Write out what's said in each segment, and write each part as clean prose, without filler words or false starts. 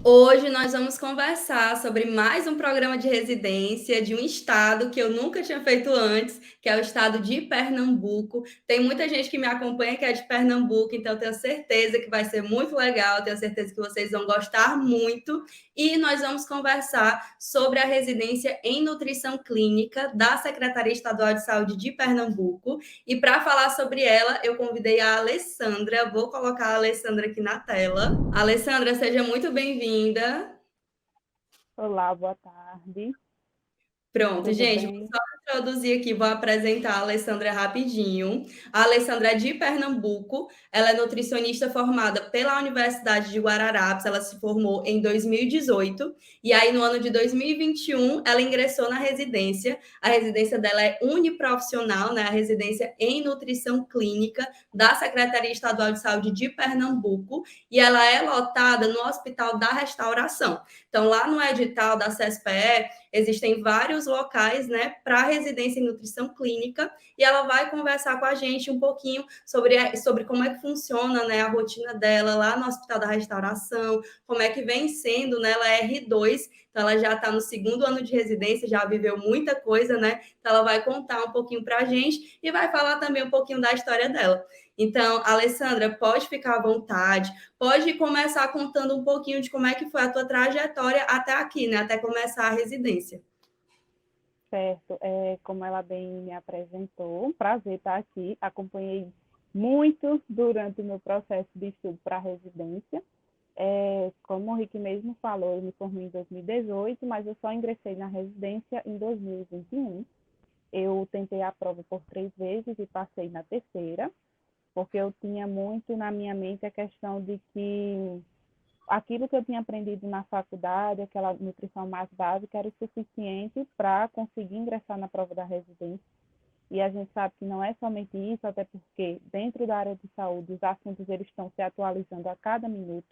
Hoje nós vamos conversar sobre mais um programa de residência de um estado que eu nunca tinha feito antes, que é o estado de Pernambuco. Tem muita gente que me acompanha que é de Pernambuco, então eu tenho certeza que vai ser muito legal, tenho certeza que vocês vão gostar muito. E nós vamos conversar sobre a residência em nutrição clínica da Secretaria Estadual de Saúde de Pernambuco. E para falar sobre ela, eu convidei a Alessandra. Vou colocar a Alessandra aqui na tela. Alessandra, seja muito bem-vinda. Olá, boa tarde. Pronto, Tudo gente, vou bem? só introduzir aqui, vou apresentar a Alessandra rapidinho. A Alessandra é de Pernambuco, ela é nutricionista formada pela Universidade de Guararapes, ela se formou em 2018, e aí no ano de 2021 ela ingressou na residência. A residência dela é uniprofissional, né? A residência em nutrição clínica da Secretaria Estadual de Saúde de Pernambuco, e ela é lotada no Hospital da Restauração. Então, lá no edital da CSPE, existem vários locais, né, para residência em nutrição clínica, e ela vai conversar com a gente um pouquinho sobre como é que funciona, né, a rotina dela lá no Hospital da Restauração, como é que vem sendo, né, ela é R2, então ela já está no segundo ano de residência, já viveu muita coisa, né, então ela vai contar um pouquinho para a gente e vai falar também um pouquinho da história dela. Então, Alessandra, pode ficar à vontade, pode começar contando um pouquinho de como é que foi a tua trajetória até aqui, né? Até começar a residência. Certo. Como ela bem me apresentou, um prazer estar aqui. Acompanhei muito durante o meu processo de estudo para a residência. Como o Rick mesmo falou, eu me formei em 2018, mas eu só ingressei na residência em 2021. Eu tentei a prova por 3 vezes e passei na terceira, porque eu tinha muito na minha mente a questão de que aquilo que eu tinha aprendido na faculdade, aquela nutrição mais básica, era o suficiente para conseguir ingressar na prova da residência. E a gente sabe que não é somente isso, até porque dentro da área de saúde os assuntos eles estão se atualizando a cada minuto.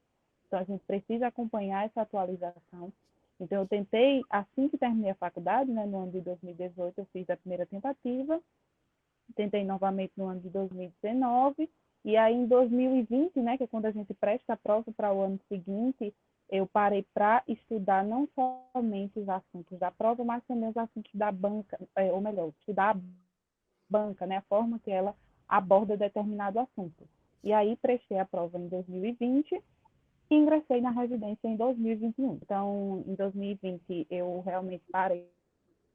Então a gente precisa acompanhar essa atualização. Então eu tentei, assim que terminei a faculdade, né, no ano de 2018, eu fiz a primeira tentativa, tentei novamente no ano de 2019, e aí em 2020, né, que é quando a gente presta a prova para o ano seguinte, eu parei para estudar não somente os assuntos da prova, mas também os assuntos da banca, ou melhor, estudar a banca, né, a forma que ela aborda determinado assunto. E aí prestei a prova em 2020 e ingressei na residência em 2021. Então, em 2020 eu realmente parei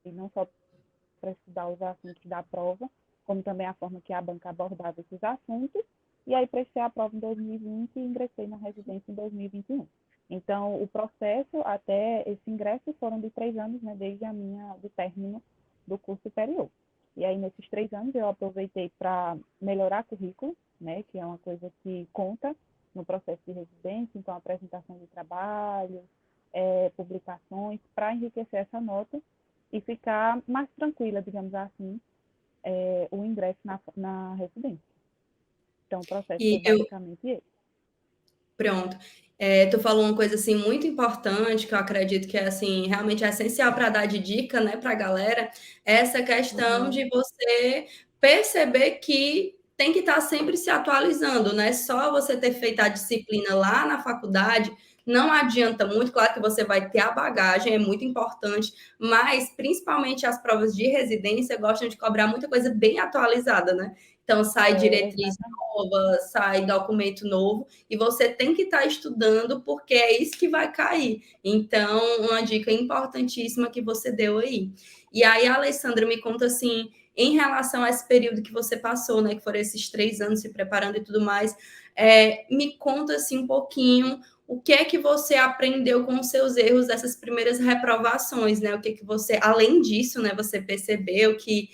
não só para estudar os assuntos da prova, como também a forma que a banca abordava esses assuntos. E aí prestei a prova em 2020 e ingressei na residência em 2021. Então, o processo até esse ingresso foram de 3 anos, né, desde do término do curso superior. E aí, nesses 3 anos, eu aproveitei para melhorar currículo, né, que é uma coisa que conta no processo de residência, então, apresentação de trabalhos, publicações, para enriquecer essa nota e ficar mais tranquila, digamos assim, o ingresso na residência. Então, o processo foi E eu, basicamente esse. pronto. Tu falou uma coisa assim muito importante que eu acredito que é assim realmente é essencial para dar de dica, né, para a galera, essa questão Uhum. de você perceber que tem que estar sempre se atualizando, né? Só você ter feito a disciplina lá na faculdade não adianta muito, claro que você vai ter a bagagem, é muito importante, mas principalmente as provas de residência gostam de cobrar muita coisa bem atualizada, né? Então sai diretriz Exatamente. nova, sai documento novo, e você tem que estar estudando, porque é isso que vai cair. Então, uma dica importantíssima que você deu aí. E aí, a Alessandra, me conta assim, em relação a esse período que você passou, né, que foram esses 3 anos se preparando e tudo mais, me conta assim um pouquinho o que é que você aprendeu com os seus erros dessas primeiras reprovações, né? O que é que você, além disso, né, você percebeu que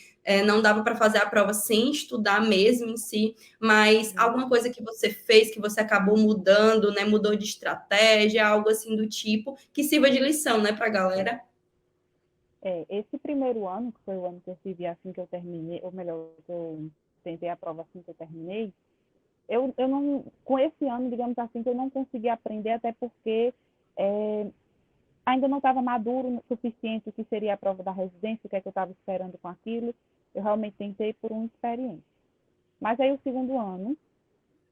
não dava para fazer a prova sem estudar mesmo em si, mas Uhum. alguma coisa que você fez que você acabou mudando, né? Mudou de estratégia, algo assim do tipo, que sirva de lição, né, para a galera. Esse primeiro ano, que foi o ano que eu tive assim que eu terminei, ou melhor, que eu tentei a prova assim que eu terminei, eu não, com esse ano, digamos assim, que eu não consegui aprender, até porque é, ainda não estava maduro o suficiente o que seria a prova da residência, o que é que eu estava esperando com aquilo. Eu realmente tentei por uma experiência. Mas aí o segundo ano,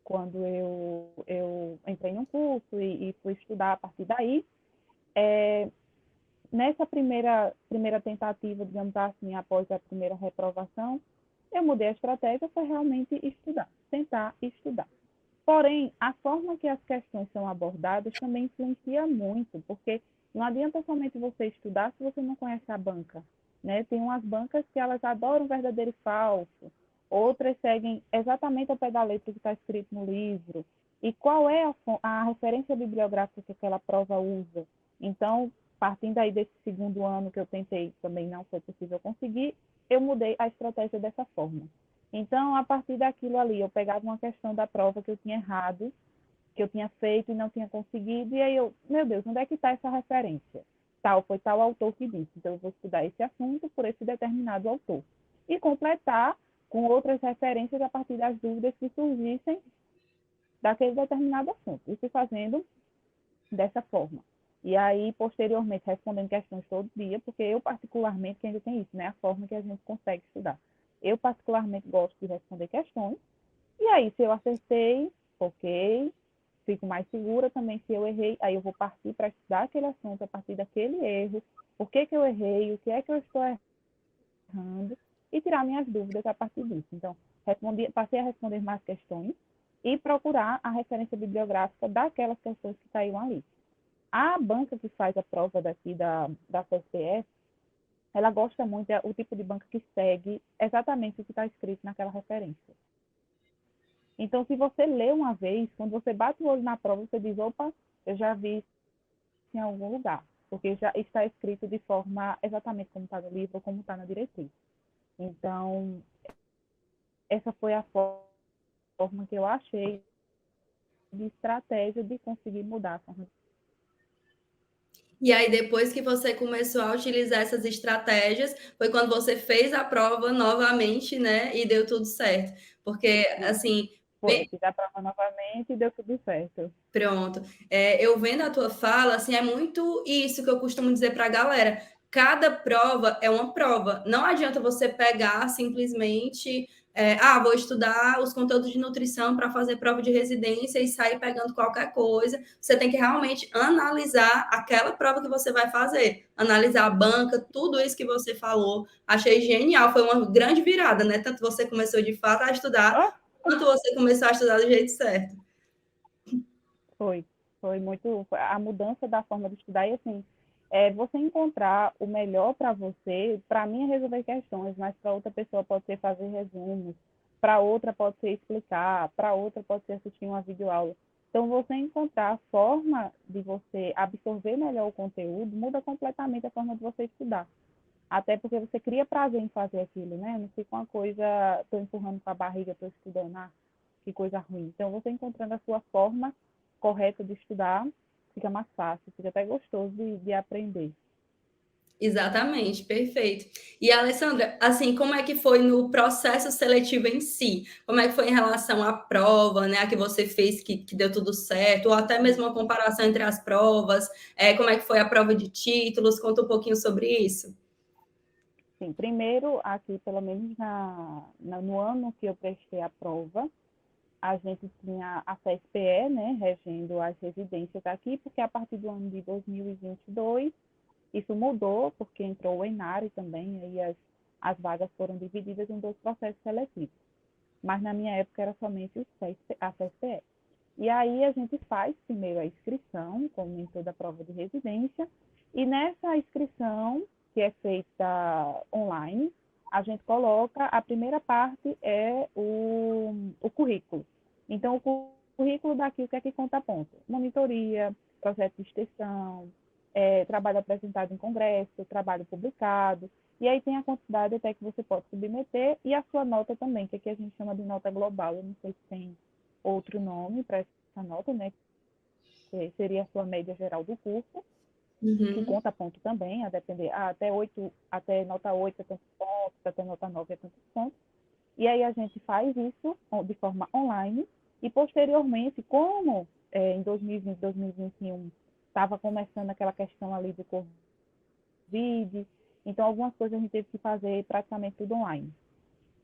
quando eu entrei num curso e fui estudar a partir daí, é, nessa primeira tentativa, digamos assim, após a primeira reprovação, eu mudei a estratégia para realmente estudar, tentar estudar. Porém, a forma que as questões são abordadas também influencia muito, porque não adianta somente você estudar se você não conhece a banca, né? Tem umas bancas que elas adoram verdadeiro e falso, outras seguem exatamente ao pé da letra que está escrito no livro. E qual é a referência bibliográfica que aquela prova usa? Então, partindo aí desse segundo ano que eu tentei, também não foi possível conseguir, eu mudei a estratégia dessa forma. Então, a partir daquilo ali, eu pegava uma questão da prova que eu tinha errado, que eu tinha feito e não tinha conseguido, e aí eu, meu Deus, onde é que está essa referência? Foi tal autor que disse, então eu vou estudar esse assunto por esse determinado autor. E completar com outras referências a partir das dúvidas que surgissem daquele determinado assunto. E fui fazendo dessa forma. E aí, posteriormente, respondendo questões todo dia, porque eu, particularmente, que ainda tem isso, né? A forma que a gente consegue estudar. Eu, particularmente, gosto de responder questões. E aí, se eu acertei, ok. Fico mais segura também se eu errei. Aí eu vou partir para estudar aquele assunto a partir daquele erro. Por que, que eu errei? O que é que eu estou errando? E tirar minhas dúvidas a partir disso. Então, passei a responder mais questões e procurar a referência bibliográfica daquelas questões que saíram ali. A banca que faz a prova daqui da CSPS, ela gosta muito, é o tipo de banca que segue exatamente o que está escrito naquela referência. Então, se você lê uma vez, quando você bate o olho na prova, você diz, opa, eu já vi isso em algum lugar, porque já está escrito de forma exatamente como está no livro, como está na diretriz. Então, essa foi a forma que eu achei de estratégia de conseguir mudar a forma. E aí, depois que você começou a utilizar essas estratégias, foi quando você fez a prova novamente, né? E deu tudo certo. Porque, assim, Foi, fiz a prova novamente e deu tudo certo. pronto. Eu vendo a tua fala, assim, é muito isso que eu costumo dizer para a galera. Cada prova é uma prova. Não adianta você pegar simplesmente, vou estudar os conteúdos de nutrição para fazer prova de residência e sair pegando qualquer coisa. Você tem que realmente analisar aquela prova que você vai fazer, analisar a banca, tudo isso que você falou. Achei genial, foi uma grande virada, né? Tanto você começou de fato a estudar, Oh, quanto você começou a estudar do jeito certo. foi, foi muito a mudança da forma de estudar e assim, você encontrar o melhor para você, para mim é resolver questões, mas para outra pessoa pode ser fazer resumos, para outra pode ser explicar, para outra pode ser assistir uma videoaula. Então, você encontrar a forma de você absorver melhor o conteúdo muda completamente a forma de você estudar. Até porque você cria prazer em fazer aquilo, né? Não fica uma coisa, estou empurrando com a barriga, estou estudando, que coisa ruim. Então, você encontrando a sua forma correta de estudar, fica mais fácil, fica até gostoso de aprender. Exatamente, perfeito. E Alessandra, assim, como é que foi no processo seletivo em si? Como é que foi em relação à prova, né, a que você fez que deu tudo certo, ou até mesmo uma comparação entre as provas? Como é que foi a prova de títulos? Conta um pouquinho sobre isso. Sim, primeiro, aqui, pelo menos no ano que eu prestei a prova, a gente tinha a CSPE, né, regendo as residências aqui, porque a partir do ano de 2022 isso mudou, porque entrou o Enare também, aí as vagas foram divididas em dois processos seletivos. Mas na minha época era somente a CSPE. E aí a gente faz primeiro a inscrição, como em toda a prova de residência, e nessa inscrição, que é feita online, a gente coloca, a primeira parte é o currículo. Então, o currículo daqui, o que é que conta ponto? Monitoria, projeto de extensão, trabalho apresentado em congresso, trabalho publicado, e aí tem a quantidade até que você pode submeter e a sua nota também, que aqui a gente chama de nota global. Eu não sei se tem outro nome para essa nota, né? Que seria a sua média geral do curso, que Uhum. conta ponto também, a depender, até 8, até nota 8 é tantos pontos, até nota 9 é tantos pontos. E aí a gente faz isso de forma online e posteriormente, como em 2020, 2021 estava começando aquela questão ali do Covid, então algumas coisas a gente teve que fazer praticamente tudo online.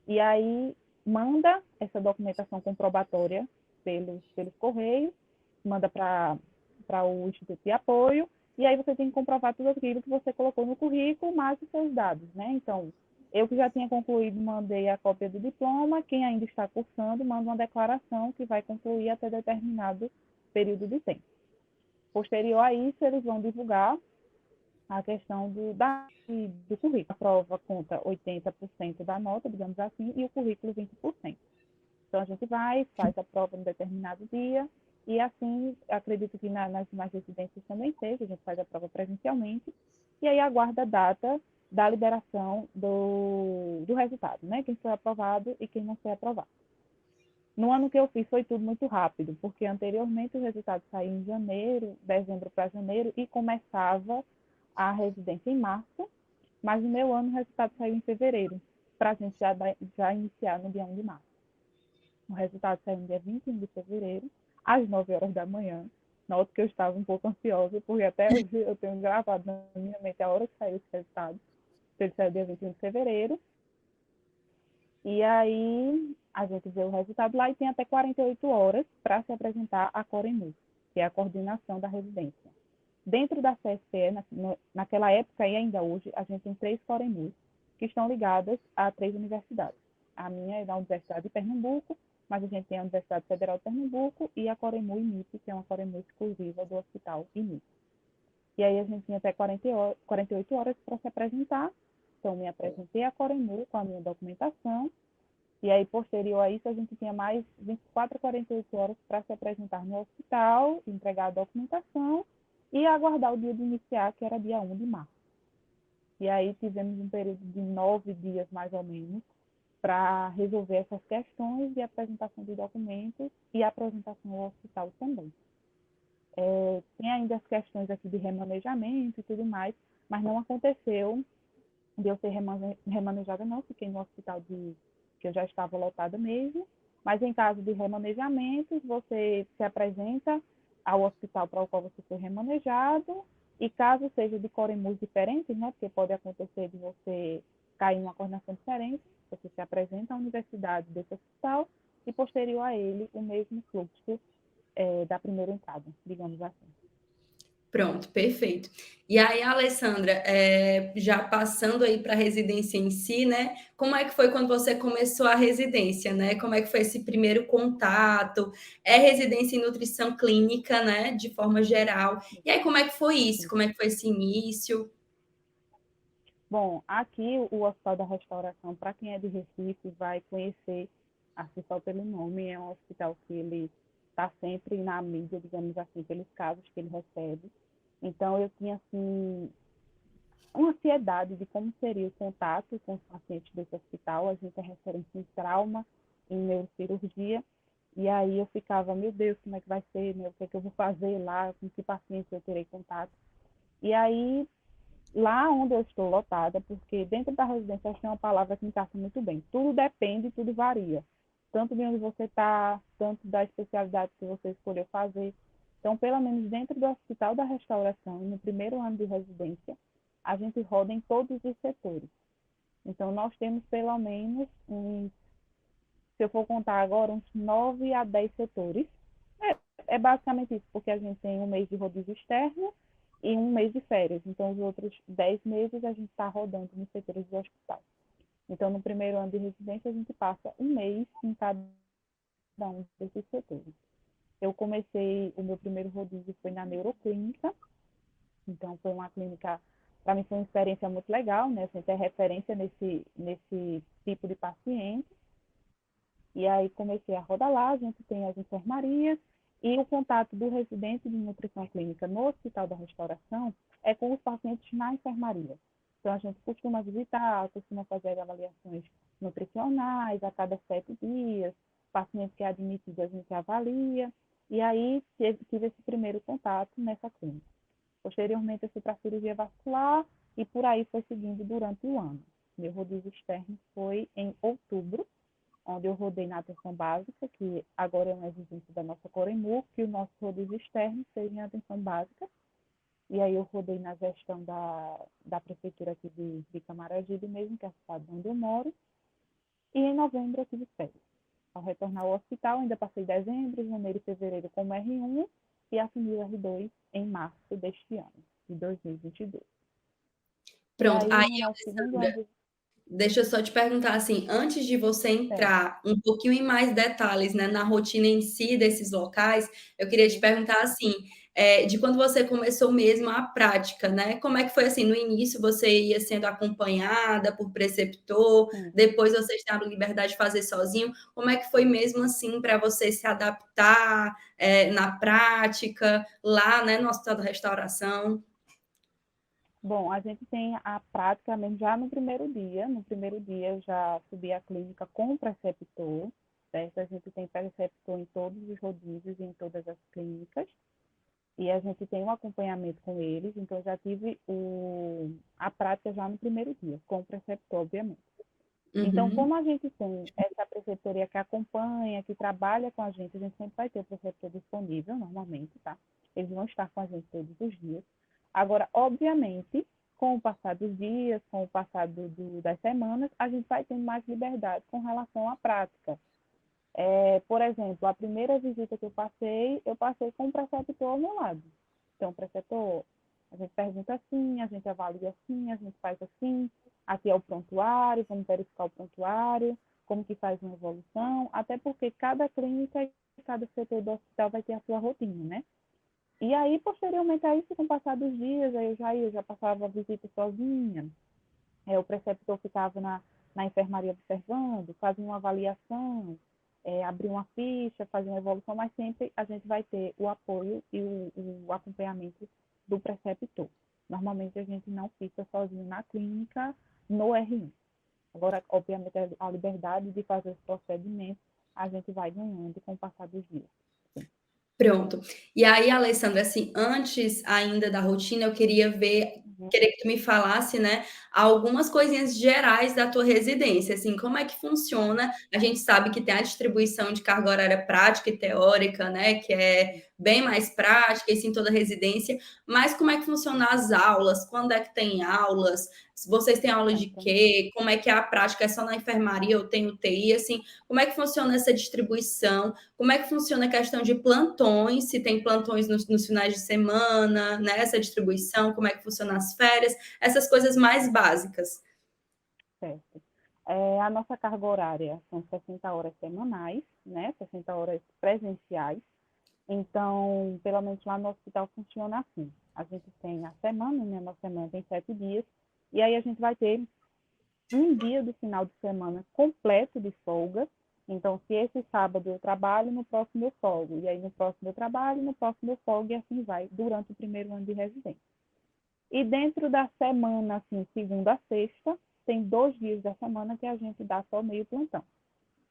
E aí manda essa documentação comprobatória pelos correios, manda para o Instituto de Apoio, e aí você tem que comprovar tudo aquilo que você colocou no currículo, mais os seus dados, né? Então, eu que já tinha concluído, mandei a cópia do diploma, quem ainda está cursando, manda uma declaração que vai concluir até determinado período de tempo. Posterior a isso, eles vão divulgar a questão do currículo. A prova conta 80% da nota, digamos assim, e o currículo 20%. Então, a gente vai, faz a prova em determinado dia, e assim, acredito que nas demais residências também seja, a gente faz a prova presencialmente, e aí aguarda a data da liberação do resultado, né? Quem foi aprovado e quem não foi aprovado. No ano que eu fiz foi tudo muito rápido, porque anteriormente o resultado saía em janeiro, dezembro para janeiro, e começava a residência em março, mas no meu ano o resultado saiu em fevereiro, para a gente já iniciar no dia 1 de março. O resultado saiu no dia 21 de fevereiro, às 9 horas da manhã. Noto que eu estava um pouco ansiosa, porque até hoje eu tenho gravado na minha mente a hora que saiu esse resultado. Ele saiu dia 21 de fevereiro. E aí a gente vê o resultado lá e tem até 48 horas para se apresentar à Coremu, que é a coordenação da residência. Dentro da CSPE, naquela época e ainda hoje, a gente tem 3 Coremus que estão ligadas a 3 universidades. A minha é da Universidade de Pernambuco, mas a gente tem a Universidade Federal de Pernambuco e a Coremu IMIP, que é uma Coremu exclusiva do Hospital IMIP. E aí a gente tinha até 48 horas para se apresentar. Então, me apresentei à Coremu com a minha documentação. E aí, posterior a isso, a gente tinha mais 24 a 48 horas para se apresentar no hospital, entregar a documentação e aguardar o dia de iniciar, que era dia 1 de março. E aí tivemos um período de 9 dias, mais ou menos, para resolver essas questões de apresentação de documentos e apresentação ao hospital também. Tem ainda as questões aqui de remanejamento e tudo mais, mas não aconteceu de eu ser remanejada, não. Fiquei no hospital que eu já estava lotada mesmo, mas em caso de remanejamentos, você se apresenta ao hospital para o qual você foi remanejado, e caso seja de coremus diferentes, né, porque pode acontecer de você cair em uma coordenação diferente, você se apresenta à universidade desse hospital e, posterior a ele, o mesmo fluxo da primeira entrada, digamos assim. Pronto, perfeito. E aí, Alessandra, já passando aí para a residência em si, né? Como é que foi quando você começou a residência, né? Como é que foi esse primeiro contato? É residência em nutrição clínica, né? De forma geral. E aí, como é que foi isso? Como é que foi esse início? Bom, aqui o Hospital da Restauração, para quem é de Recife, vai conhecer, assim só pelo nome, é um hospital que ele está sempre na mídia, digamos assim, pelos casos que ele recebe. Então, eu tinha, assim, uma ansiedade de como seria o contato com os pacientes desse hospital. A gente é referência em trauma, em neurocirurgia, e aí eu ficava, meu Deus, como é que vai ser, meu, o que é que eu vou fazer lá, com que pacientes eu terei contato. E aí, lá onde eu estou lotada, porque dentro da residência acho que é uma palavra que encaixa muito bem. Tudo depende, tudo varia. Tanto de onde você está, tanto da especialidade que você escolheu fazer. Então, pelo menos dentro do Hospital da Restauração, no primeiro ano de residência, a gente roda em todos os setores. Então, nós temos pelo menos, se eu for contar agora, uns 9 a 10 setores. É basicamente isso, porque a gente tem um mês de rodízio externo e um mês de férias. Então, os outros 10 meses a gente está rodando nos setores do hospital. Então, no primeiro ano de residência, a gente passa um mês em cada um desses setores. Eu comecei, o meu primeiro rodízio foi na neuroclínica, então foi uma clínica, para mim foi uma experiência muito legal, né? A gente é referência nesse tipo de paciente. E aí comecei a rodar lá, a gente tem as enfermarias, e o contato do residente de nutrição clínica no Hospital da Restauração é com os pacientes na enfermaria. Então, a gente costuma visitar, costuma fazer avaliações nutricionais a cada 7 dias, paciente que é admitido a gente avalia, e aí tive esse primeiro contato nessa clínica. Posteriormente, eu fui para a cirurgia vascular e por aí foi seguindo durante o ano. Meu rodízio externo foi em outubro, onde eu rodei na atenção básica, que agora é uma exigência da nossa Coremu, que o nosso rodízio externo seja em atenção básica. E aí eu rodei na gestão da prefeitura aqui de Camaragibe mesmo, que é a cidade onde eu moro. e em novembro eu tive férias. Ao retornar ao hospital, ainda passei dezembro, janeiro e fevereiro como R1 e assumi o R2 em março deste ano, de 2022. E Pronto. aí, Aí, no nosso segundo ano de deixa eu só te perguntar assim, antes de você férias, entrar um pouquinho em mais detalhes, né, na rotina em si desses locais, eu queria te perguntar assim, de quando você começou mesmo a prática, né? Como é que foi assim? No início você ia sendo acompanhada por preceptor, sim. depois você estava em liberdade de fazer sozinho. Como é que foi mesmo assim para você se adaptar na prática, lá, né, no Hospital da Restauração? Bom, a gente tem a prática mesmo já no primeiro dia. No primeiro dia eu já subi a clínica com o preceptor, certo? A gente tem preceptor em todos os rodízios e em todas as clínicas. E a gente tem um acompanhamento com eles, então eu já tive a prática já no primeiro dia, com o preceptor, obviamente. Então, Uhum. como a gente tem essa preceptoria que acompanha, que trabalha com a gente sempre vai ter o preceptor disponível, normalmente, tá? Eles vão estar com a gente todos os dias. Agora, obviamente, com o passar dos dias, com o passar das semanas, a gente vai tendo mais liberdade com relação à prática. Por exemplo, a primeira visita que eu passei com o preceptor ao meu lado. Então, o preceptor, a gente pergunta assim, a gente avalia assim, a gente faz assim, aqui é o prontuário, vamos verificar o prontuário, como que faz uma evolução, até porque cada clínica e cada setor do hospital vai ter a sua rotina, né? E aí, posteriormente a isso, com o passar dos dias, aí eu já passava a visita sozinha, o preceptor ficava na enfermaria observando, fazia uma avaliação, abria uma ficha, fazia uma evolução, mas sempre a gente vai ter o apoio e o acompanhamento do preceptor. Normalmente a gente não fica sozinho na clínica, no R1. Agora, obviamente, a liberdade de fazer os procedimentos a gente vai ganhando com o passar dos dias. Sim. Pronto. E aí, Alessandra, assim, antes ainda da rotina, eu Uhum. queria que tu me falasse, né, algumas coisinhas gerais da tua residência, assim, como é que funciona? A gente sabe que tem a distribuição de carga horária prática e teórica, né, que é bem mais prática, isso em toda residência, mas como é que funcionam as aulas? Quando é que tem aulas? Vocês têm aula de Certo. quê? Como é que é a prática? É só na enfermaria ou tem UTI? Assim, como é que funciona essa distribuição? Como é que funciona a questão de plantões? Se tem plantões nos finais de semana, né? Essa distribuição, como é que funciona as férias? Essas coisas mais básicas. Certo. A nossa carga horária são 60 horas semanais, né? 60 horas presenciais. Então, pelo menos lá no hospital funciona assim. A gente tem a semana, né? Nossa semana tem 7 dias. E aí a gente vai ter um dia do final de semana completo de folga. Então, se esse sábado eu trabalho, no próximo eu folgo. E aí no próximo eu trabalho, no próximo eu folgo. E assim vai, durante o primeiro ano de residência. E dentro da semana, assim, segunda a sexta, tem 2 dias da semana que a gente dá só meio plantão.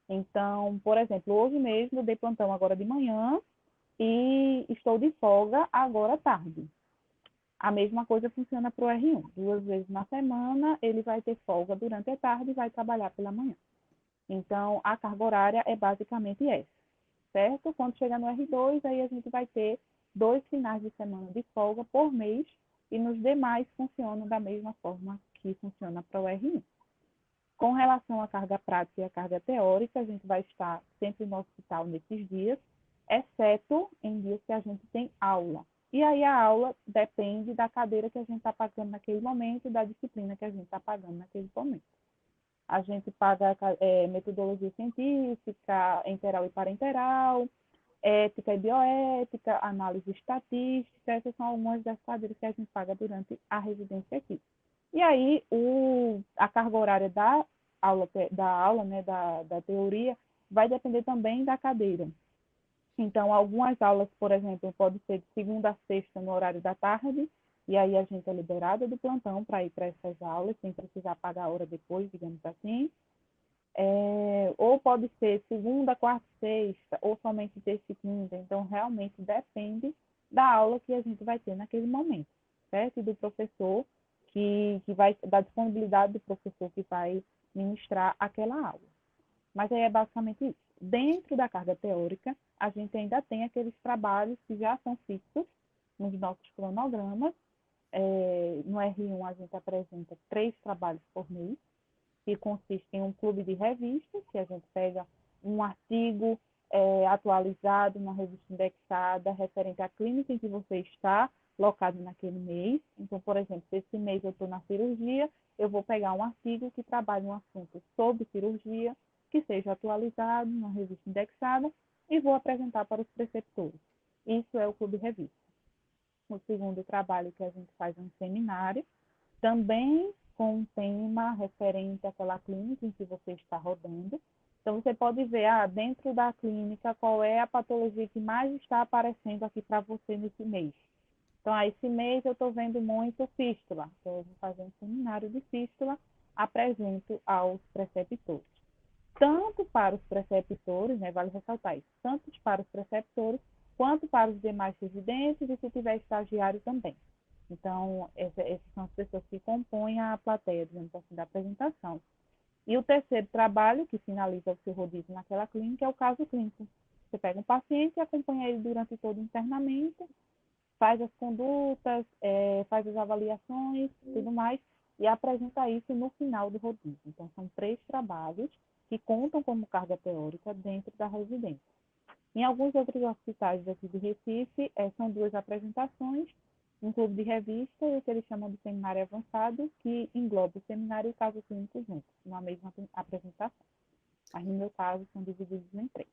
Então, por exemplo, hoje mesmo eu dei plantão agora de manhã e estou de folga agora à tarde. A mesma coisa funciona para o R1. 2 vezes na semana ele vai ter folga durante a tarde e vai trabalhar pela manhã. Então, a carga horária é basicamente essa, certo? Quando chegar no R2, aí a gente vai ter 2 finais de semana de folga por mês e nos demais funcionam da mesma forma que funciona para o R1. Com relação à carga prática e à carga teórica, a gente vai estar sempre no hospital nesses dias, exceto em dias que a gente tem aula. E aí a aula depende da cadeira que a gente está pagando naquele momento e da disciplina que a gente está pagando naquele momento. A gente paga metodologia científica, enteral e parenteral, ética e bioética, análise estatística, essas são algumas das cadeiras que a gente paga durante a residência aqui. E aí, a carga horária da aula, né, da teoria, vai depender também da cadeira. Então, algumas aulas, por exemplo, pode ser de segunda a sexta no horário da tarde, e aí a gente é liberada do plantão para ir para essas aulas, sem precisar pagar a hora depois, digamos assim. Ou pode ser segunda, quarta, sexta, ou somente terça e quinta. Então, realmente depende da aula que a gente vai ter naquele momento, certo? E do professor da disponibilidade do professor que vai ministrar aquela aula. Mas aí é basicamente isso. Dentro da carga teórica, a gente ainda tem aqueles trabalhos que já são fixos nos nossos cronogramas. No R1, a gente apresenta 3 trabalhos por mês, que consiste em um clube de revistas, que a gente pega um artigo atualizado, uma revista indexada, referente à clínica em que você está locado naquele mês. Então, por exemplo, se esse mês eu estou na cirurgia, eu vou pegar um artigo que trabalhe um assunto sobre cirurgia, que seja atualizado, uma revista indexada, e vou apresentar para os preceptores. Isso é o Clube Revista. O segundo trabalho que a gente faz é um seminário, também com um tema referente àquela clínica em que você está rodando. Então, você pode ver, dentro da clínica, qual é a patologia que mais está aparecendo aqui para você nesse mês. Então, esse mês eu estou vendo muito fístula. Então, eu vou fazer um seminário de fístula, apresento aos preceptores. Tanto para os preceptores, né, vale ressaltar isso, tanto para os preceptores, quanto para os demais residentes e se tiver estagiário também. Então, essas são as pessoas que compõem a plateia, digamos assim, da apresentação. E o terceiro trabalho, que finaliza o seu rodízio naquela clínica, é o caso clínico. Você pega um paciente e acompanha ele durante todo o internamento, faz as condutas, faz as avaliações, tudo mais, e apresenta isso no final do rodízio. Então, são 3 trabalhos que contam como carga teórica dentro da residência. Em alguns outros hospitais aqui de Recife, são 2 apresentações, um clube de revista e o que eles chamam de seminário avançado, que engloba o seminário e o caso clínico juntos, numa mesma apresentação. Mas, no meu caso, são divididos em 3.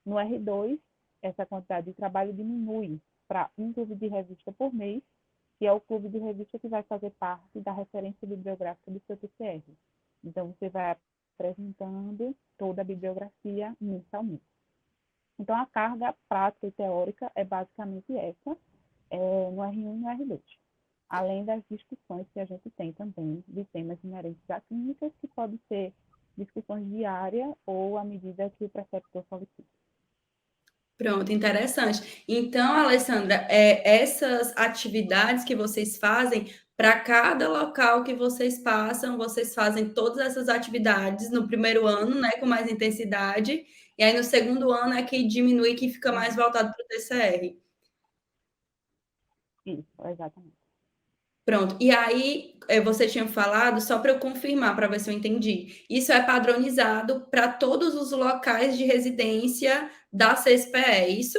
No R2, essa quantidade de trabalho diminui para um clube de revista por mês, que é o clube de revista que vai fazer parte da referência bibliográfica do seu TCR. Então, você vai apresentando toda a bibliografia mensalmente. Então, a carga prática e teórica é basicamente essa, no R1 e no R2. Além das discussões que a gente tem também de temas inerentes à clínica, que podem ser discussões diárias ou à medida que o preceptor solicita. Pronto, interessante. Então, Alessandra, essas atividades que vocês fazem, para cada local que vocês passam, vocês fazem todas essas atividades no primeiro ano, né, com mais intensidade, e aí no segundo ano é que diminui, que fica mais voltado para o TCR. Isso, exatamente. Pronto. E aí, você tinha falado, só para eu confirmar, para ver se eu entendi. Isso é padronizado para todos os locais de residência da CSPE, é isso?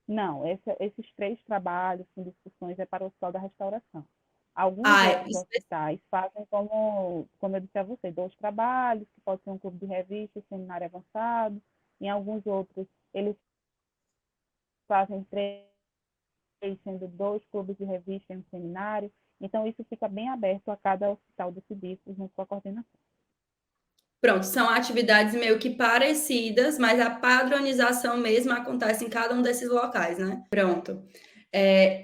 Não, esses 3 trabalhos com discussões é para o Hospital da Restauração. Alguns Ah, outros hospitais fazem como eu disse a você, 2 trabalhos, que pode ser um clube de revista, seminário avançado. Em alguns outros, eles fazem 3, sendo 2 clubes de revista e um seminário. Então, isso fica bem aberto a cada hospital do CIDIF, junto com a coordenação. pronto, são atividades meio que parecidas, mas a padronização mesmo acontece em cada um desses locais, né? Pronto.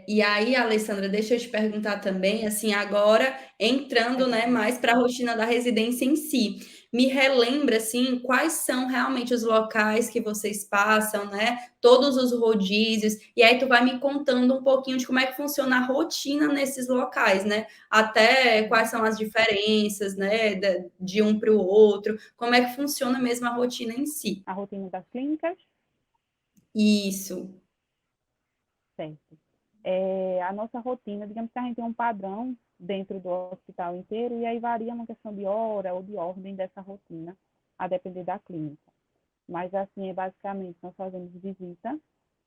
E aí, Alessandra, deixa eu te perguntar também, assim, agora entrando, né, mais para a rotina da residência em si. Me relembra, assim, quais são realmente os locais que vocês passam, né? Todos os rodízios, e aí tu vai me contando um pouquinho de como é que funciona a rotina nesses locais, né? Até quais são as diferenças, né, de um para o outro, como é que funciona mesmo a rotina em si. A rotina das clínicas, Isso. certo. A nossa rotina, digamos que a gente tem um padrão dentro do hospital inteiro, e aí varia uma questão de hora ou de ordem dessa rotina, a depender da clínica. Mas, assim, basicamente, nós fazemos visita,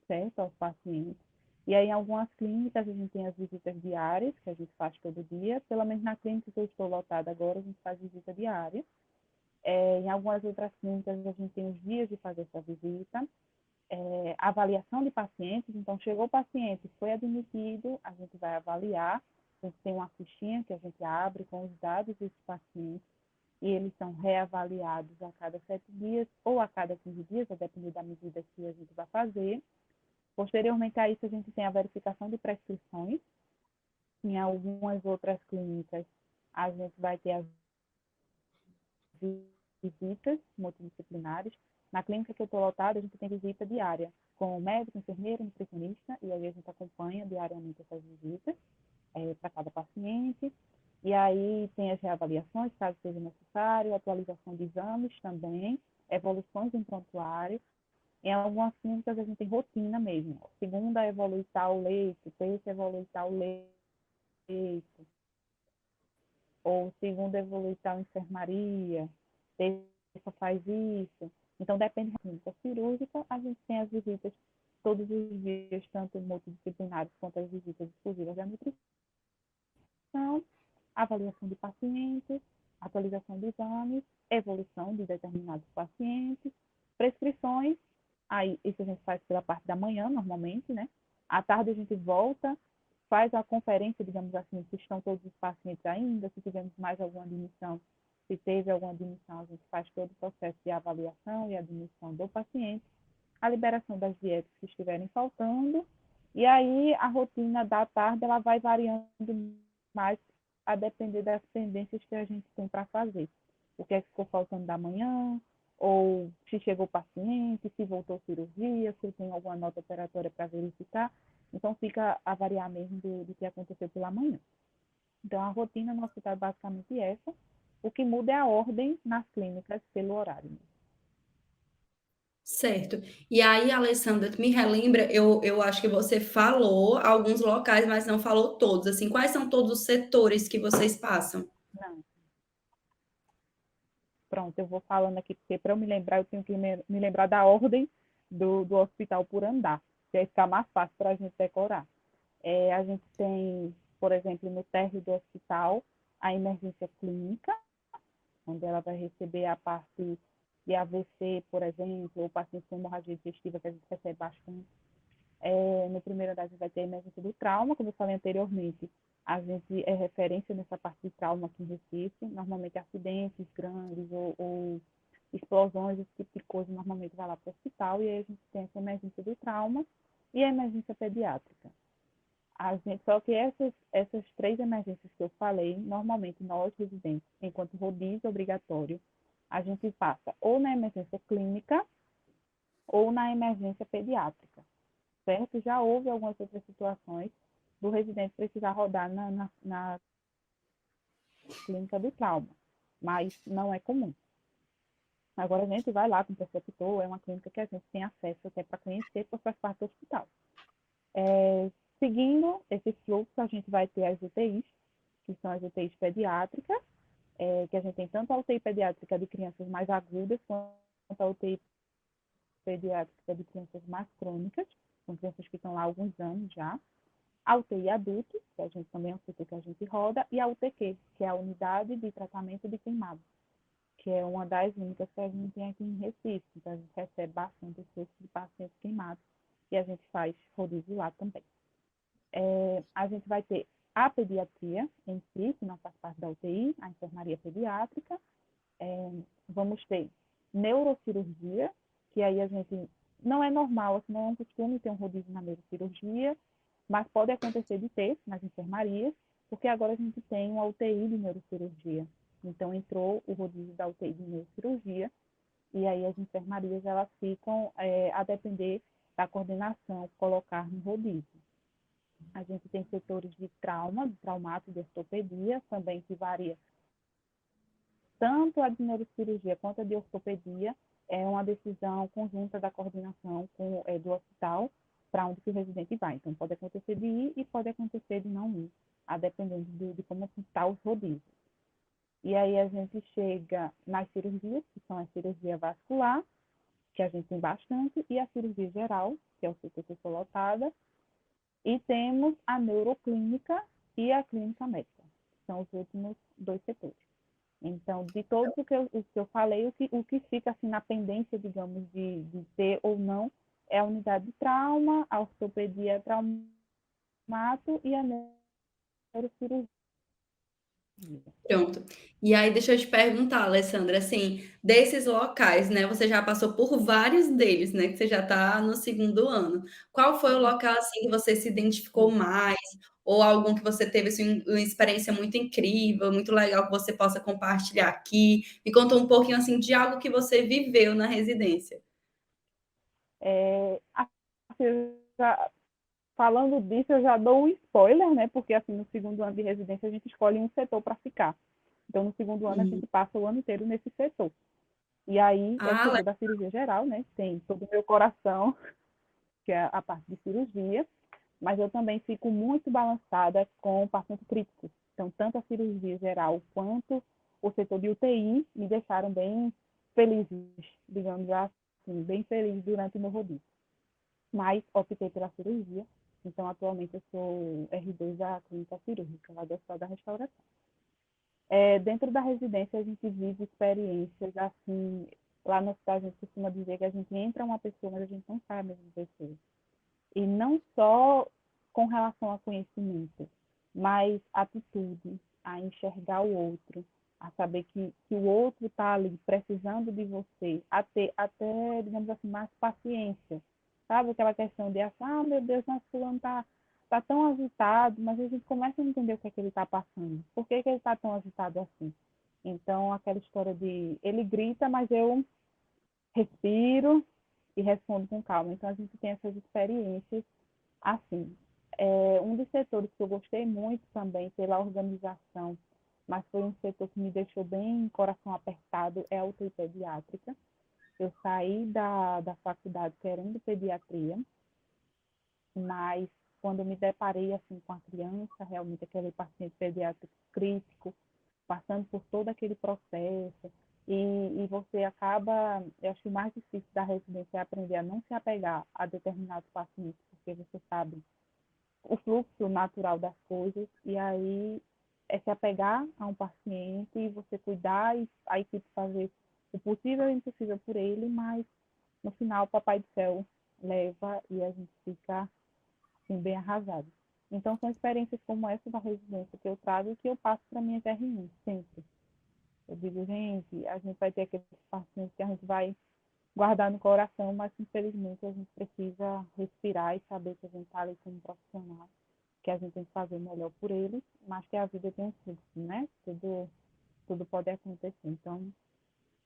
certo, aos pacientes. E aí, em algumas clínicas, a gente tem as visitas diárias, que a gente faz todo dia. Pelo menos na clínica que eu estou lotada agora, a gente faz visita diária. Em algumas outras clínicas, a gente tem os dias de fazer essa visita. Avaliação de pacientes. Então, chegou o paciente, foi admitido, a gente vai avaliar. A gente tem uma fichinha que a gente abre com os dados desse paciente e eles são reavaliados a cada 7 dias ou a cada 15 dias, a depender da medida que a gente vai fazer. Posteriormente a isso, a gente tem a verificação de prescrições. Em algumas outras clínicas, a gente vai ter as visitas multidisciplinares. Na clínica que eu estou lotada, a gente tem visita diária com o médico, enfermeiro, nutricionista, e aí a gente acompanha diariamente essas visitas para cada paciente. E aí tem as reavaliações, caso seja necessário, atualização de exames também, evoluções em prontuário. Em algumas clínicas a gente tem rotina mesmo. Segunda evolui tal leito, terça evolui tal leito. ou segunda evolui tal enfermaria, terça faz isso. Então, depende da clínica cirúrgica, a gente tem as visitas todos os dias, tanto multidisciplinares quanto as visitas exclusivas da nutrição, avaliação de pacientes, atualização de exames, evolução de determinados pacientes, prescrições, aí isso a gente faz pela parte da manhã, normalmente, né? À tarde a gente volta, faz a conferência, digamos assim, se estão todos os pacientes ainda, se tivemos mais alguma admissão, se teve alguma admissão, a gente faz todo o processo de avaliação e admissão do paciente, a liberação das dietas que estiverem faltando, e aí a rotina da tarde ela vai variando mais a depender das pendências que a gente tem para fazer. O que é que ficou faltando da manhã, ou se chegou o paciente, se voltou cirurgia, se tem alguma nota operatória para verificar. Então, fica a variar mesmo do que aconteceu pela manhã. Então, a rotina no hospital é basicamente essa. O que muda é a ordem nas clínicas pelo horário. Certo. E aí, Alessandra, me relembra, eu acho que você falou alguns locais, mas não falou todos. Assim, quais são todos os setores que vocês passam? Não, pronto, eu vou falando aqui, porque para eu me lembrar, eu tenho que me lembrar da ordem do hospital por andar, que aí fica mais fácil para a gente decorar. A gente tem, por exemplo, no térreo do hospital, a emergência clínica, onde ela vai receber a parte de AVC, por exemplo, ou paciente com hemorragia digestiva, que a gente recebe bastante. No primeiro andar, a gente vai ter a emergência do trauma, como eu falei anteriormente. A gente é referência nessa parte de trauma aqui em Recife. Normalmente, acidentes grandes ou explosões, esse tipo de coisa, normalmente vai lá para o hospital. E aí a gente tem essa emergência do trauma e a emergência pediátrica. Só que essas três emergências que eu falei, normalmente nós, residentes, enquanto rodízio obrigatório, a gente passa ou na emergência clínica ou na emergência pediátrica, certo? Já houve algumas outras situações do residente precisar rodar na clínica do trauma, mas não é comum. Agora a gente vai lá com o preceptor, é uma clínica que a gente tem acesso até para conhecer, porque faz parte do hospital. Seguindo esse fluxo, a gente vai ter as UTIs, que são as UTIs pediátricas, que a gente tem tanto a UTI pediátrica de crianças mais agudas, quanto a UTI pediátrica de crianças mais crônicas, são crianças que estão lá há alguns anos já. A UTI adultos, que a gente também é um setor que a gente roda, e a UTQ, que é a Unidade de Tratamento de Queimados, que é uma das únicas que a gente tem aqui em Recife. Então, a gente recebe bastante esse fluxo de pacientes queimados e a gente faz rodízio lá também. A gente vai ter a pediatria em si, que não faz parte da UTI, a enfermaria pediátrica. Vamos ter neurocirurgia, que aí a gente não é normal, assim, não é um costume ter um rodízio na neurocirurgia, mas pode acontecer de ter nas enfermarias, porque agora a gente tem uma UTI de neurocirurgia. Então, entrou o rodízio da UTI de neurocirurgia, e aí as enfermarias elas ficam a depender da coordenação, colocar no rodízio. A gente tem setores de trauma, de traumato, de ortopedia, também que varia. Tanto a de neurocirurgia quanto a de ortopedia é uma decisão conjunta da coordenação do hospital para onde o residente vai. Então, pode acontecer de ir e pode acontecer de não ir, a dependendo de como está os rodízios. E aí a gente chega nas cirurgias, que são a cirurgia vascular, que a gente tem bastante, e a cirurgia geral, que é o CTC lotada, e temos a neuroclínica e a clínica médica. São os últimos dois setores. Então, de todos o que eu falei, o que fica assim na pendência, digamos, de ter ou não, é a unidade de trauma, a ortopedia traumato e a neurocirurgia. Pronto. E aí, deixa eu te perguntar, Alessandra, assim, desses locais, né? Você já passou por vários deles, né? Que você já está no segundo ano. Qual foi o local, assim, que você se identificou mais? Ou algum que você teve, assim, uma experiência muito incrível, muito legal, que você possa compartilhar aqui? Me conta um pouquinho, assim, de algo que você viveu na residência. Assim, falando disso, eu já dou um spoiler, né? Porque assim, no segundo ano de residência a gente escolhe um setor para ficar. Então, no segundo ano a Uhum. gente passa o ano inteiro nesse setor. E aí é o Ah, setor da cirurgia geral, né? Tem todo o meu coração, que é a parte de cirurgia, mas eu também fico muito balançada com pacientes críticos. Então, tanto a cirurgia geral quanto o setor de UTI me deixaram bem felizes, digamos assim, bem feliz durante o meu rodízio. Mas optei pela cirurgia, então atualmente eu sou R2 da clínica cirúrgica, lá do Hospital da Restauração. Dentro da residência a gente vive experiências assim, lá no hospital a gente costuma dizer que a gente entra uma pessoa, mas a gente não sabe a mesma pessoa. E não só com relação a conhecimento, mas atitude, a enxergar o outro, a saber que o outro está ali precisando de você, até, digamos assim, mais paciência. Sabe aquela questão de achar, ah, meu Deus, nosso fulano tá tão agitado, mas a gente começa a entender o que é que ele está passando. Por que, que ele está tão agitado assim? Então, aquela história de ele grita, mas eu respiro e respondo com calma. Então, a gente tem essas experiências assim. Um dos setores que eu gostei muito também pela organização, mas foi um setor que me deixou bem coração apertado, é a UTI pediátrica. Eu saí da faculdade querendo pediatria, mas quando eu me deparei assim com a criança, realmente aquele paciente pediátrico crítico, passando por todo aquele processo, e você acaba, eu acho que o mais difícil da residência é aprender a não se apegar a determinados pacientes, porque você sabe o fluxo natural das coisas, e aí é se apegar a um paciente e você cuidar e a equipe fazer o possível e o impossível por ele, mas no final o Papai do Céu leva e a gente fica assim, bem arrasado. Então são experiências como essa da residência que eu trago e que eu passo para minhas R1 sempre. Eu digo, gente, a gente vai ter aqueles pacientes que a gente vai guardar no coração, mas infelizmente a gente precisa respirar e saber que a gente está ali como profissional, que a gente tem que fazer o melhor por eles, mas que a vida tem um fluxo, né? Tudo pode acontecer. Então,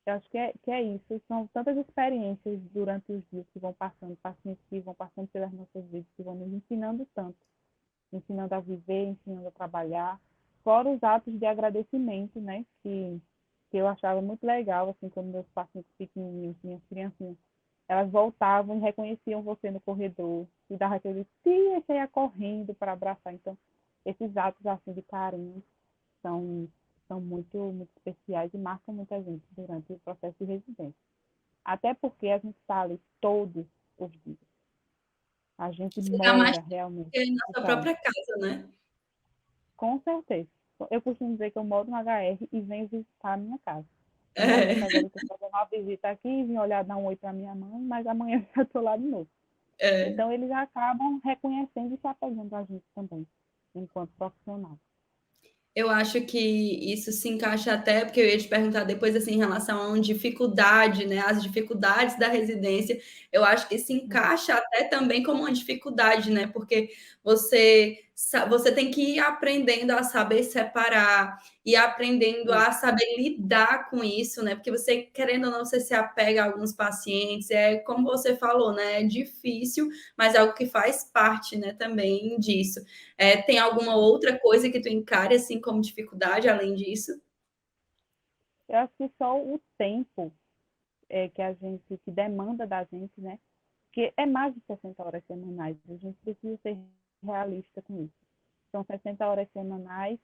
eu acho que é isso. São tantas experiências durante os dias que vão passando, pacientes que vão passando pelas nossas vidas, que vão nos ensinando tanto, ensinando a viver, ensinando a trabalhar, fora os atos de agradecimento, né? Que eu achava muito legal, assim, quando meus pacientes pequenininhos, minhas criancinhas, elas voltavam e reconheciam você no corredor, e dava aquele tia, você ia correndo para abraçar. Então, esses atos, assim, de carinho são, são muito, muito especiais e marcam muita gente durante o processo de residência. Até porque a gente está ali todos os dias. A gente Você dá mais mora realmente que na no sua ponto. própria casa, né? Com certeza. Eu costumo dizer que eu moro no HR e venho visitar a minha casa. No É, momento agora eu estou fazendo uma visita aqui, vim olhar, dar um oi para minha mãe, mas amanhã já estou lá de novo. é. Então eles acabam reconhecendo e se apegando a gente também, enquanto profissional. Eu acho que isso se encaixa até, porque eu ia te perguntar depois, assim, em relação a dificuldade, né? As dificuldades da residência, eu acho que se encaixa até também como uma dificuldade, né? Porque você tem que ir aprendendo a saber separar e aprendendo Isso. a saber lidar com isso, né? Porque você, querendo ou não, você se apega a alguns pacientes, é como você falou, né? É difícil, mas é algo que faz parte, né, também disso. Tem alguma outra coisa que tu encare assim como dificuldade além disso? Eu acho que só o tempo que a gente, que demanda da gente, né? Que é mais de 60 horas semanais. A gente precisa ser realista com isso. São 60 horas semanais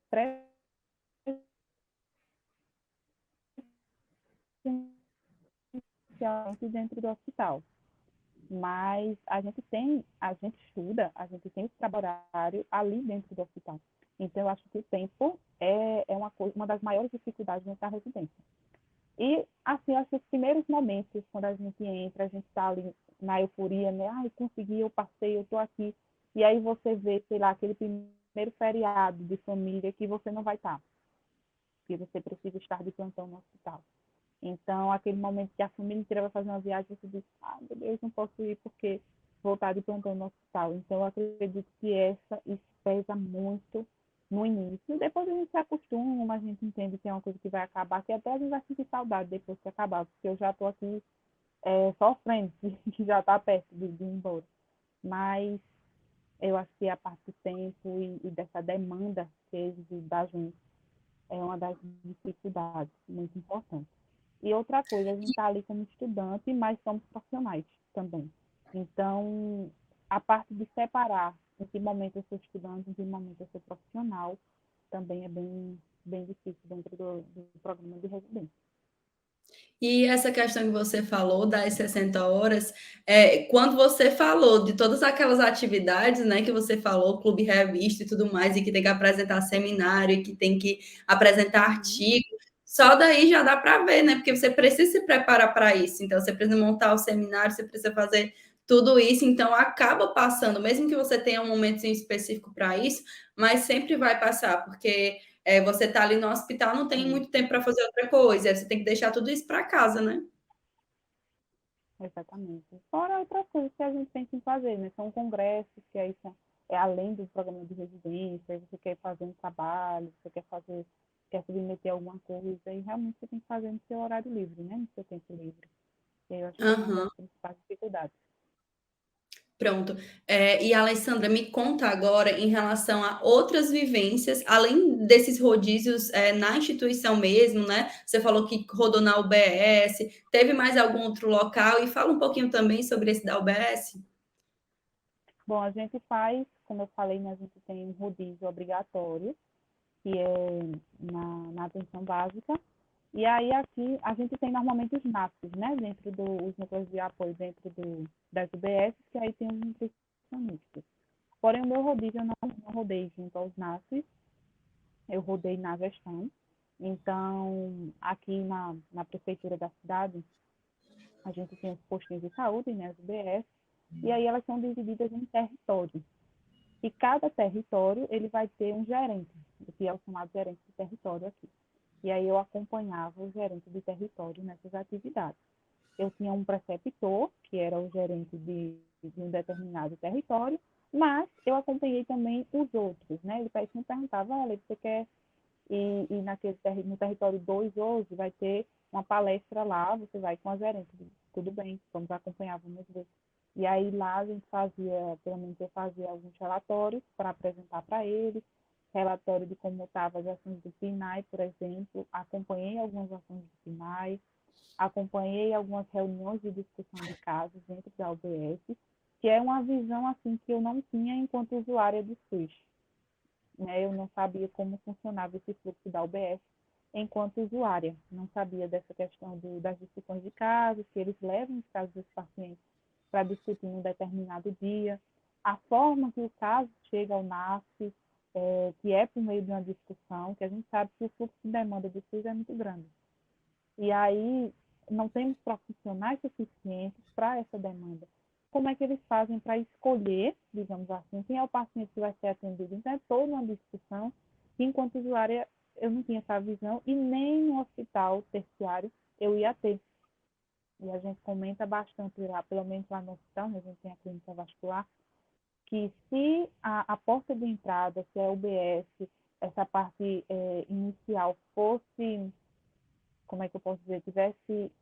presencialmente dentro do hospital. Mas a gente estuda, a gente tem esse trabalho ali dentro do hospital. Então, eu acho que o tempo é uma das maiores dificuldades nessa residência. E, assim, eu acho que os primeiros momentos, quando a gente entra, a gente está ali na euforia, né? Ai, consegui, eu passei, eu estou aqui. E aí você vê, sei lá, aquele primeiro feriado de família que você não vai estar, porque você precisa estar de plantão no hospital. Então, aquele momento que a família inteira vai fazer uma viagem, você diz, ah, meu Deus, não posso ir porque vou estar de plantão no hospital. Então, eu acredito que isso pesa muito no início. Depois a gente se acostuma, a gente entende que é uma coisa que vai acabar, que até a gente vai sentir saudade depois que acabar, porque eu já estou aqui sofrendo, que já está perto de ir embora. Mas eu acho que a parte do tempo e dessa demanda que exige da gente é uma das dificuldades muito importantes. E outra coisa, a gente está ali como estudante, mas somos profissionais também. Então, a parte de separar em que momento eu sou estudante, em que momento eu sou profissional, também é bem difícil dentro do programa de residência. E essa questão que você falou das 60 horas, quando você falou de todas aquelas atividades, né, que você falou, clube revista e tudo mais, e que tem que apresentar seminário, e que tem que apresentar artigo, só daí já dá para ver, né, porque você precisa se preparar para isso, então você precisa montar o seminário, você precisa fazer tudo isso, então acaba passando, mesmo que você tenha um momento específico para isso, mas sempre vai passar, porque você está ali no hospital, não tem muito tempo para fazer outra coisa, você tem que deixar tudo isso para casa, né? Exatamente. Fora outras coisas que a gente pensa em fazer, né? São congressos, que aí é além do programa de residência, você quer fazer um trabalho, você quer submeter alguma coisa, e realmente você tem que fazer no seu horário livre, né? No seu tempo livre. E aí eu acho que é uma das Aham. principais dificuldades. Pronto. E Alessandra, me conta agora em relação a outras vivências, além desses rodízios na instituição mesmo, né? Você falou que rodou na UBS, teve mais algum outro local? E fala um pouquinho também sobre esse da UBS. Bom, a gente faz, como eu falei, né, a gente tem um rodízio obrigatório, que é na atenção básica. E aí aqui a gente tem normalmente os NAFs, né, dentro dos núcleos de apoio, dentro das UBS, que aí tem os nutricionistas. Porém, o meu rodízio eu não rodei junto aos NAFs, eu rodei na gestão. Então, aqui na prefeitura da cidade, a gente tem os postinhos de saúde, né, as UBS, e aí elas são divididas em territórios. E cada território ele vai ter um gerente, que é o chamado gerente de território aqui. E aí eu acompanhava o gerente de território nessas atividades. Eu tinha um preceptor, que era o gerente de um determinado território, mas eu acompanhei também os outros, né? Ele sempre perguntava, olha, você quer ir no território 2 hoje, vai ter uma palestra lá, você vai com a gerente. Tudo bem, vamos acompanhar, vamos ver. E aí lá a gente fazia, pelo menos eu fazia alguns relatórios para apresentar para ele, relatório de como estavam as ações do PNAE, por exemplo, acompanhei algumas ações do PNAE, acompanhei algumas reuniões de discussão de casos dentro da UBS, que é uma visão assim que eu não tinha enquanto usuária do SUS. Né? Eu não sabia como funcionava esse fluxo da UBS enquanto usuária, não sabia dessa questão das discussões de casos, que eles levam os casos dos pacientes para discutir em um determinado dia, a forma que o caso chega ao NAF, que é por meio de uma discussão, que a gente sabe que o fluxo de demanda do SUS é muito grande. E aí não temos profissionais suficientes para essa demanda. Como é que eles fazem para escolher, digamos assim, quem é o paciente que vai ser atendido? Então, é toda uma discussão que, enquanto usuária, eu não tinha essa visão e nem no hospital terciário eu ia ter. E a gente comenta bastante lá, pelo menos lá no hospital, né, a gente tem a clínica vascular, que se a porta de entrada, se a UBS, essa parte inicial fosse, como é que eu posso dizer, tivesse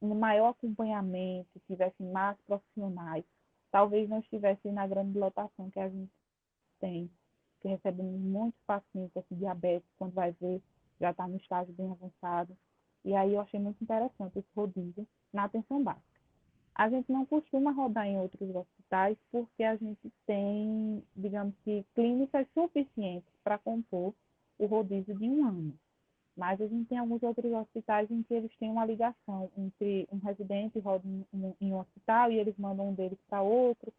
um maior acompanhamento, tivesse mais profissionais, talvez não estivesse na grande lotação que a gente tem, que recebemos muitos pacientes assim, diabéticos, quando vai ver, já está no estágio bem avançado. E aí eu achei muito interessante esse rodízio na atenção básica. A gente não costuma rodar em outros hospitais porque a gente tem, digamos que, clínicas suficientes para compor o rodízio de um ano. Mas a gente tem alguns outros hospitais em que eles têm uma ligação entre um residente roda em um hospital e eles mandam um deles para outro,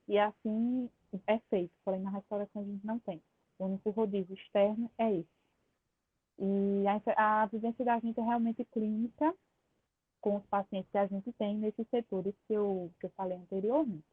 e assim é feito. Porém, na restauração a gente não tem. O único rodízio externo é esse. E a vivência da gente é realmente clínica com os pacientes que a gente tem nesses setores que eu falei anteriormente.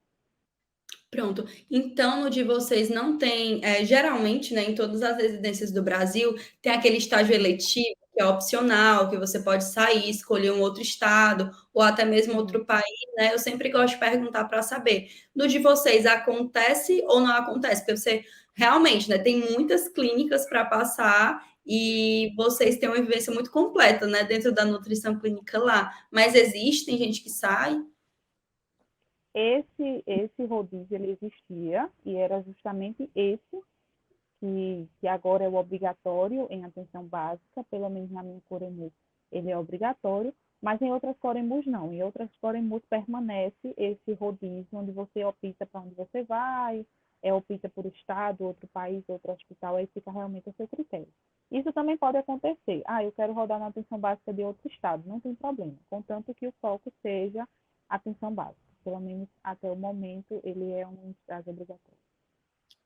Pronto. Então, no de vocês não tem, geralmente, né, em todas as residências do Brasil, tem aquele estágio eletivo, que é opcional, que você pode sair, escolher um outro estado, ou até mesmo Sim. outro país, né? Eu sempre gosto de perguntar para saber. No de vocês, acontece ou não acontece? Porque você realmente, né, tem muitas clínicas para passar e vocês têm uma vivência muito completa, né, dentro da nutrição clínica lá. Mas existe, tem gente que sai? Esse rodízio ele existia e era justamente esse que agora é o obrigatório em atenção básica, pelo menos na minha Coremu, ele é obrigatório, mas em outras Coremus não. Em outras Coremus permanece esse rodízio, onde você opta para onde você vai, opta por estado, outro país, outro hospital, aí fica realmente a seu critério. Isso também pode acontecer. Eu quero rodar na atenção básica de outro estado, não tem problema, contanto que o foco seja a atenção básica. Pelo menos até o momento, ele é um estágio obrigatório.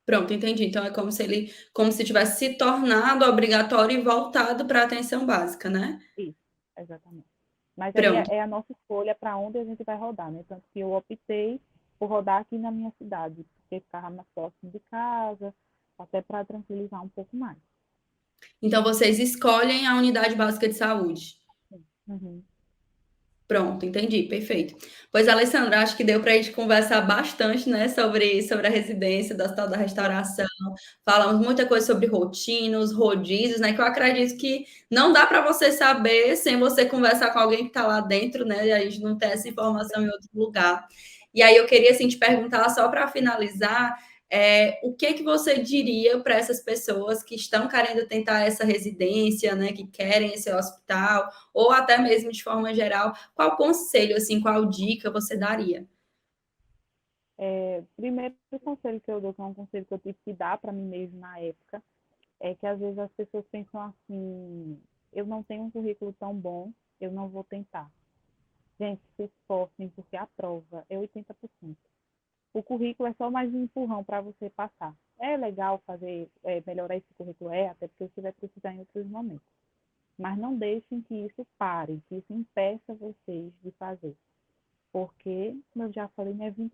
Pronto, entendi. Então é como se tivesse se tornado obrigatório e voltado para a atenção básica, né? Isso, exatamente. Mas aí Pronto. é a nossa escolha para onde a gente vai rodar, né? Tanto que eu optei por rodar aqui na minha cidade, porque ficava mais próximo de casa, até para tranquilizar um pouco mais. Então vocês escolhem a unidade básica de saúde. Uhum. Pronto, entendi, perfeito. Pois, Alessandra, acho que deu para a gente conversar bastante, né, sobre a residência, da tal da restauração. Falamos muita coisa sobre rotina, os rodízios, né, que eu acredito que não dá para você saber sem você conversar com alguém que está lá dentro, né, e a gente não tem essa informação em outro lugar. E aí eu queria, assim, te perguntar, só para finalizar, o que você diria para essas pessoas que estão querendo tentar essa residência, né, que querem esse hospital, ou até mesmo de forma geral, qual conselho, assim, qual dica você daria? Primeiro conselho que eu dou, que é um conselho que eu tive que dar para mim mesmo na época, é que às vezes as pessoas pensam assim: eu não tenho um currículo tão bom, eu não vou tentar. Gente, se esforcem, porque a prova é 80%. O currículo é só mais um empurrão para você passar. É legal fazer, melhorar esse currículo, até porque você vai precisar em outros momentos. Mas não deixem que isso pare, que isso impeça vocês de fazer. Porque, como eu já falei, não é 20%.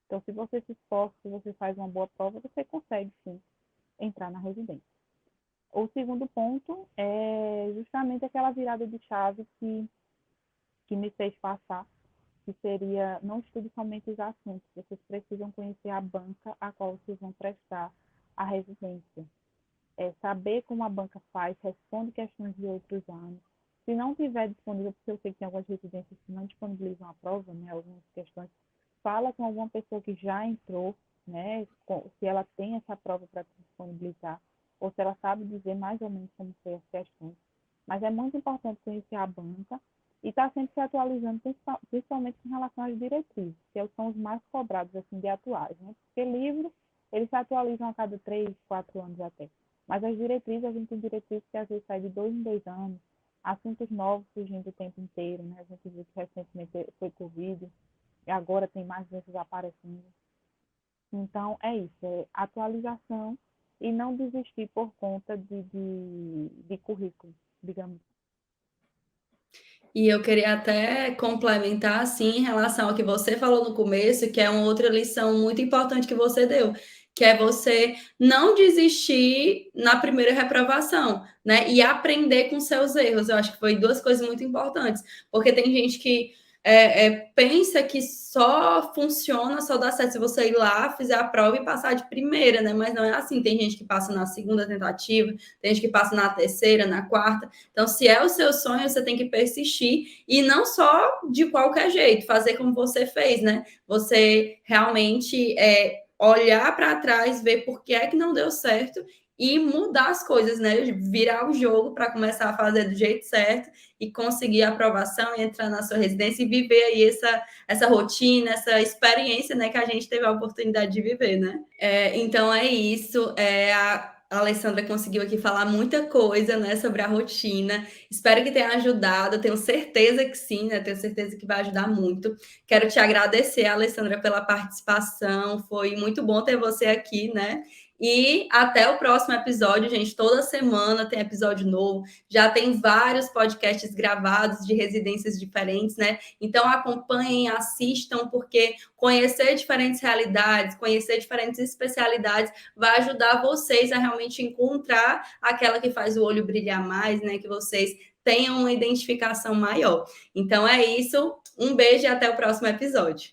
Então, se você se esforça, se você faz uma boa prova, você consegue sim entrar na residência. O segundo ponto é justamente aquela virada de chave que me fez passar, que seria: não estude somente os assuntos, vocês precisam conhecer a banca a qual vocês vão prestar a residência. Saber como a banca faz, responde questões de outros anos. Se não tiver disponível, porque eu sei que tem algumas residências que não disponibilizam a prova, né, algumas questões, fala com alguma pessoa que já entrou, né, se ela tem essa prova para disponibilizar, ou se ela sabe dizer mais ou menos como foi as questões. Mas é muito importante conhecer a banca e estar sempre se atualizando, principalmente em relação às diretrizes, que são os mais cobrados assim, de atuais. Né? Porque livros, eles se atualizam a cada 3, 4 anos até. Mas as diretrizes, a gente tem diretrizes que às vezes saem de 2 em 2 anos, assuntos novos surgindo o tempo inteiro, né? A gente viu que recentemente foi Covid, e agora tem mais doenças aparecendo. Então, é isso, é atualização e não desistir por conta de currículo, digamos. E eu queria até complementar, assim, em relação ao que você falou no começo, que é uma outra lição muito importante que você deu, que é você não desistir na primeira reprovação, né? E aprender com seus erros. Eu acho que foi duas coisas muito importantes, porque tem gente que pensa que só funciona, só dá certo se você ir lá, fizer a prova e passar de primeira, né? Mas não é assim. Tem gente que passa na segunda tentativa, tem gente que passa na terceira, na quarta. Então, se é o seu sonho, você tem que persistir e não só de qualquer jeito, fazer como você fez, né? Você realmente olhar para trás, ver por que é que não deu certo e mudar as coisas, né? Virar o jogo para começar a fazer do jeito certo e conseguir a aprovação e entrar na sua residência e viver aí essa rotina, essa experiência, né, que a gente teve a oportunidade de viver, né? Então é isso. A Alessandra conseguiu aqui falar muita coisa, né, sobre a rotina. Espero que tenha ajudado. Tenho certeza que sim, né? Tenho certeza que vai ajudar muito. Quero te agradecer, Alessandra, pela participação. Foi muito bom ter você aqui, né? E até o próximo episódio, gente. Toda semana tem episódio novo. Já tem vários podcasts gravados de residências diferentes, né? Então acompanhem, assistam, porque conhecer diferentes realidades, conhecer diferentes especialidades vai ajudar vocês a realmente encontrar aquela que faz o olho brilhar mais, né? Que vocês tenham uma identificação maior. Então é isso. Um beijo e até o próximo episódio.